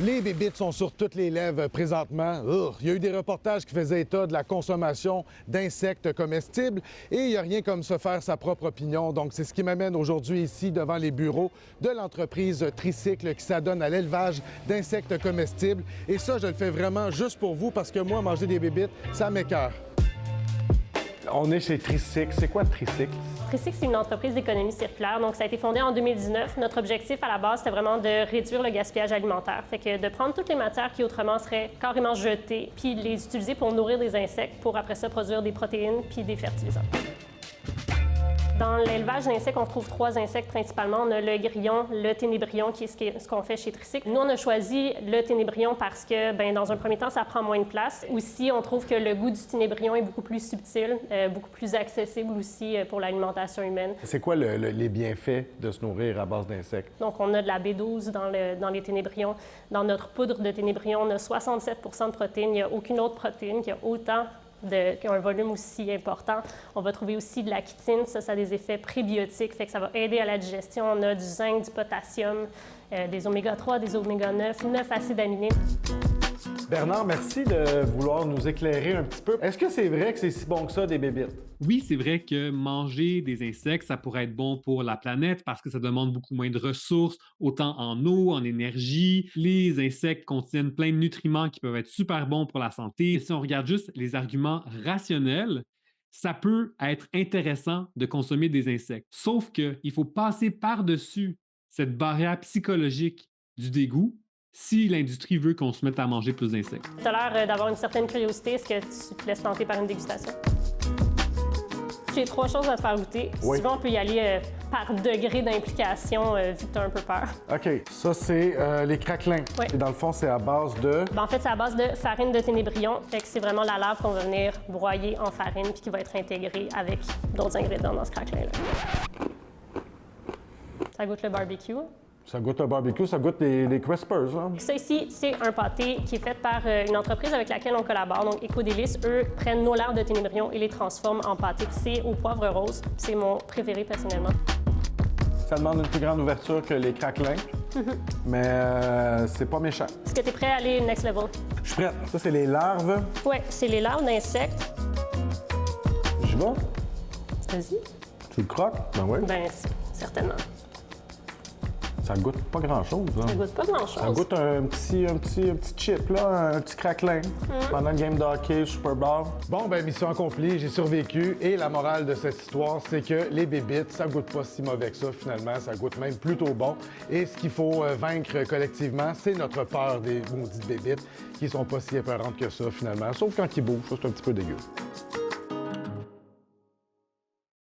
Les bébites sont sur toutes les lèvres présentement. Il y a eu des reportages qui faisaient état de la consommation d'insectes comestibles et il n'y a rien comme se faire sa propre opinion. Donc, c'est ce qui m'amène aujourd'hui ici devant les bureaux de l'entreprise Tricycle qui s'adonne à l'élevage d'insectes comestibles. Et ça, je le fais vraiment juste pour vous parce que moi, manger des bébites, ça m'écoeure. On est chez Tricycle. C'est quoi Tricycle? Tricycle, c'est une entreprise d'économie circulaire. Donc, ça a été fondé en 2019. Notre objectif à la base, c'était vraiment de réduire le gaspillage alimentaire. Fait que de prendre toutes les matières qui autrement seraient carrément jetées, puis les utiliser pour nourrir des insectes, pour après ça produire des protéines puis des fertilisants. Dans l'élevage d'insectes, on trouve 3 insectes principalement. On a le grillon, le ténébrion, qui est ce qu'on fait chez Tricycle. Nous, on a choisi le ténébrion parce que, dans un premier temps, ça prend moins de place. Aussi, on trouve que le goût du ténébrion est beaucoup plus subtil, beaucoup plus accessible aussi pour l'alimentation humaine. C'est quoi les bienfaits de se nourrir à base d'insectes? Donc, on a de la B12 dans les ténébrions. Dans notre poudre de ténébrion, on a 67 de protéines. Il n'y a aucune autre protéine qui a autant qui a un volume aussi important. On va trouver aussi de la chitine. Ça a des effets prébiotiques, fait que ça va aider à la digestion. On a du zinc, du potassium, des oméga 3, des oméga 9, 9 acides aminés. Bernard, merci de vouloir nous éclairer un petit peu. Est-ce que c'est vrai que c'est si bon que ça, des bébites? Oui, c'est vrai que manger des insectes, ça pourrait être bon pour la planète parce que ça demande beaucoup moins de ressources, autant en eau, en énergie. Les insectes contiennent plein de nutriments qui peuvent être super bons pour la santé. Et si on regarde juste les arguments rationnels, ça peut être intéressant de consommer des insectes. Sauf qu'il faut passer par-dessus cette barrière psychologique du dégoût si l'industrie veut qu'on se mette à manger plus d'insectes. Tu as l'air d'avoir une certaine curiosité. Est-ce que tu te laisses tenter par une dégustation? J'ai 3 choses à te faire goûter. Oui. Si tu veux, on peut y aller par degré d'implication, vu que tu as un peu peur. OK. Ça, c'est les craquelins. Oui. Et dans le fond, c'est à base de... En fait, c'est à base de farine de ténébrion. Fait que c'est vraiment la lave qu'on va venir broyer en farine puis qui va être intégrée avec d'autres ingrédients dans ce craquelin-là. Ça goûte le barbecue. Ça goûte un barbecue, ça goûte des crispers, là. Ça ici, c'est un pâté qui est fait par une entreprise avec laquelle on collabore. Donc, Éco-Délices, eux, prennent nos larves de ténébrion et les transforment en pâté. C'est au poivre rose. C'est mon préféré, personnellement. Ça demande une plus grande ouverture que les craquelins, mais c'est pas méchant. Est-ce que tu es prêt à aller next level? Je suis prête. Ça, c'est les larves. Oui, c'est les larves d'insectes. J'y vais. Vas-y. Tu le croques? Ben oui. Bien, certainement. Ça goûte pas grand-chose, hein? Ça goûte pas grand-chose. Ça goûte un petit chip, là, un petit craquelin pendant le game de hockey, Super Bowl. Bon, ben mission accomplie, j'ai survécu. Et la morale de cette histoire, c'est que les bébites, ça goûte pas si mauvais que ça, finalement. Ça goûte même plutôt bon. Et ce qu'il faut vaincre collectivement, c'est notre peur des maudites bébites qui sont pas si épeurantes que ça, finalement. Sauf quand ils bougent, ça, c'est un petit peu dégueu.